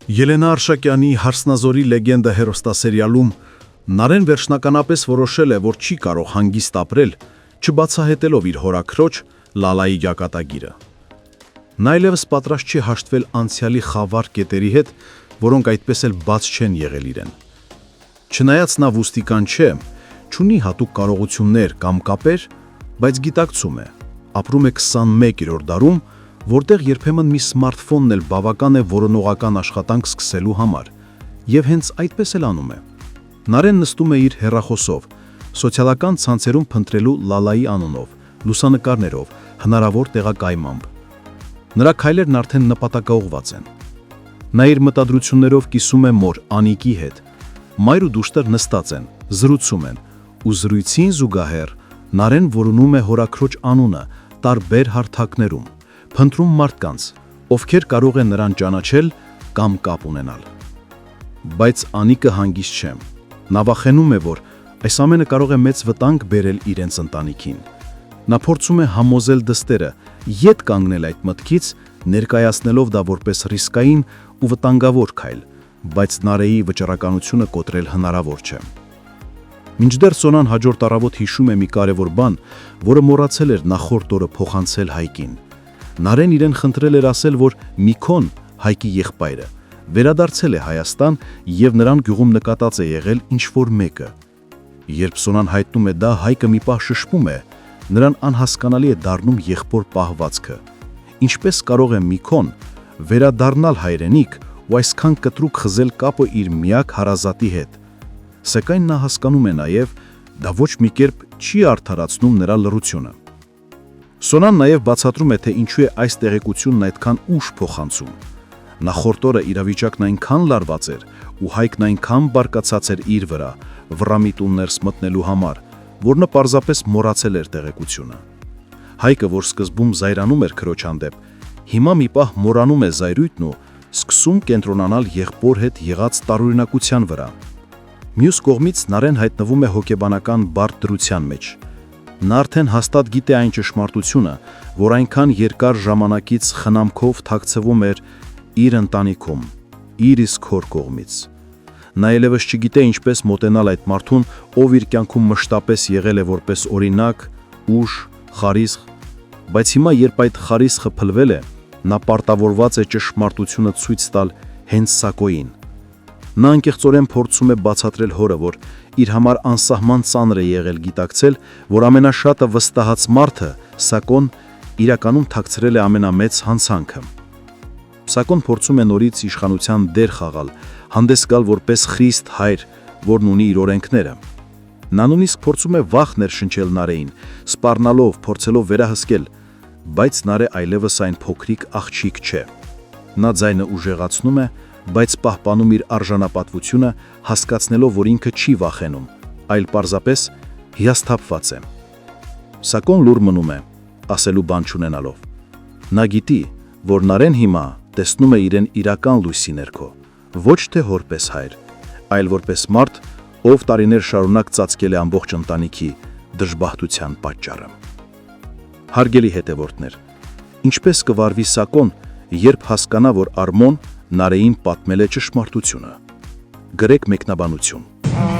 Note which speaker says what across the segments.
Speaker 1: Ելենա Արշակյանի «Հարսնազորի լեգենդը» հեռուստասերիալում Նարեն վերջնականապես որոշել է, որ չի կարող հանգիստ ապրել, չբացահայտելով իր հորաքրոջ Լալայի ճակատագիրը։ Նա այլևս պատրաստ չի հաշտվել անցյալի խավար կետերի հետ, որոնք այդպես էլ բաց չեն եղել իրեն։ Չնայած նա ոստիկան չէ, չունի հատուկ կարողություններ կամ կապեր, բայց գիտակցում է, ապրում է 21-րդ դարում, որտեղ երբեմն մի սմարթֆոնն էլ բավական է որոնողական աշխատանք սկսելու համար, եւ հենց այդպես էլ անում է։ Նարեն նստում է իր հեռախոսով, սոցիալական ցանցերում փնտրելու Լալայի անունով, լուսանկարներով, հնարավոր տեղակայմամբ։ Նրա քայլերն արդեն նպատակաուղղված են։ Նա իր մտադրություններով կիսում է մոր Անիկի հետ։ Մայր ու դուստր նստած են, զրուցում են, ու զրույցին զուգահեռ Նարեն որոնում է հորաքրոջ անունը տարբեր հարթակներում, փնտրում մարդկանց, ովքեր կարող են նրան ճանաչել կամ կապ ունենալ։ Բայց Անիկը հանգիստ չէ։ Նա վախենում է, որ այս ամենը կարող է մեծ վտանգ բերել իրենց ընտանիքին։ Նա փորձում է համոզել դստերը ետ կանգնել այդ մտքից, ներկայացնելով դա որպես ռիսկային ու վտանգավոր քայլ, բայց Նարեի վճռականությունը կոտրել հնարավոր չէ։ Մինչդեռ Սոնան հաջորդ առավոտ հիշում է մի կարևոր բան, որը մոռացել էր նախորդ օրը փոխանցել Հայկին։ Նարեն իրեն խնդրել էր ասել, որ Միքոն, Հայկի եղբայրը, վերադարձել է Հայաստան եւ նրան գյուղում նկատած է եղել ինչ-որ մեկը։ Երբ Սոնան հայտնում է դա, Հայկը մի պահ շշմում է, նրան անհասկանալի է դառնում եղբոր պահվածքը։ Ինչպես կարող է Միքոն վերադառնալ հայրենիք ու այսքան կտրուկ խզել կապը իր միակ հարազատի հետ։ Սակայն նա հասկանում է նաև, դա ոչ մի կերպ չի արդարացնում նրա լռությունը։ Սոնան նաև բացատրում է, թե ինչու է այս տեղեկությունն այդքան ուշ փոխանցում։ Նախորդ օրը իրավիճակն այնքան լարված էր, ու Հայկն այնքան բարկացած էր իր վրա, վռամի տուն ներս մտնելու համար, որ նա պարզապես մոռացել էր տեղեկությունը։ Հայկը, որ սկզբում զայրանում էր քրոջ հանդեպ, հիմա մի պահ մոռանում է զայրույթն ու սկսում կենտրոնանալ եղբոր հետ եղած տարօրինակության վրա։ Մյուս կողմից Նարեն հայտնվում է հոգեբանական բարդ դրության մեջ։ Նա արդեն հաստատ գիտե այն ճշմարտությունը, որ այնքան երկար ժամանակից խնամքով թաքցվում էր իր ընտանիքում, իր իսկ հոր կողմից։ Նա այլևս չգիտե ինչպես մոտենալ այդ մարդուն, ով իր կյանքում մշտապես եղել է որպես օրինակ, ուժ, խարիսխ, բայց հիմա երբ այդ խարիսխը փլվել է, նա պարտավորված է ճշմարտությունը ցույց տալ հենց Սակոյին։ Նա անկեղծորեն փորձում է բացատրել հորը, որ իր համար անսահման ծանր է եղել գիտակցել, որ ամենաշատը վստահած մարդը, Սակոն, իրականում թաքցրել է ամենամեծ հանցանքը։ Սակոն փորձում է նորից իշխանության դեր խաղալ, հանդես գալ որպես խիստ հայր, որն ունի իր օրենքները։ Նա նույնիսկ փորձում է վախ ներշնչել Նարեին, սպառնալով, փորձելով վերահսկել, բայց Նարե այլևս այն փոքրիկ աղջիկ չէ։ Նա ձայնը ուժեղացնում է, բայց պահպանում իր արժանապատվությունը, հասկացնելով, որ ինքը չի վախենում, այլ պարզապես հիասթափված է։ Սակոն լուռ մնում է, ասելու բան չունենալով։ Նա գիտի, որ Նարեն հիմա տեսնում է իրեն իրական լույսի ներքո, ոչ թե որպես հայր, այլ որպես մարդ, ով տարիներ շարունակ ծածկել է ամբողջ ընտանիքի դժբախտության պատճառը։ Հարգելի հետևորդներ, ինչպես կվարվի Սակոն, երբ հասկանա, որ Արմոն Նարեին պատմել է ճշմարտությունը։ Գրեք մեկնաբանություն։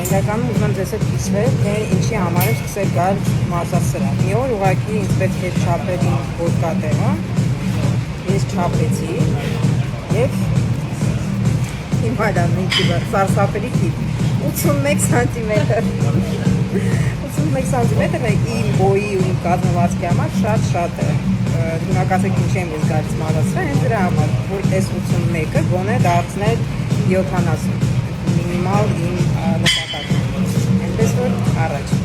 Speaker 2: Իրականում ուզում եմ ձեզ հետ կիսվել, թե ինչի համար է սկսել գալ մարզասրահ։ Մի օր ուղղակի ինձ պետք էր չափել իմ ոտկատեղը, ես չափեցի եւ հիմա դա մի սարսափելի տիպ 81 սանտիմետր 81 սանտիմետրը իմ բոյի ու իմ կազմվածքի համար շատ է։ Դունակացեք ինչի եմ ես գալիս մարզասրահ, հենց դրա համար, որ այս 81-ը գոնե դարձնել 70, մինիմալ իմ նպատակը։ Այնպես որ առաջ։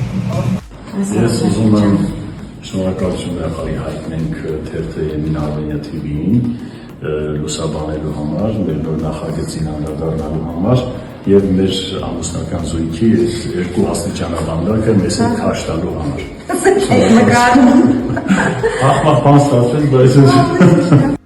Speaker 3: Ես ուզում եմ շնորհակալություն հաղթի հայտնենք թերթը Եմին Արմենիա TV-ին լուսաբանելու համար, մեր նոր նախագծին անդրադառնալու համար եւ մեր ամուսնական զույգի երկու աստիճանաբանդակը մեզ հետ քաշ տալու համար։ Ահ, բան ստացել, բայց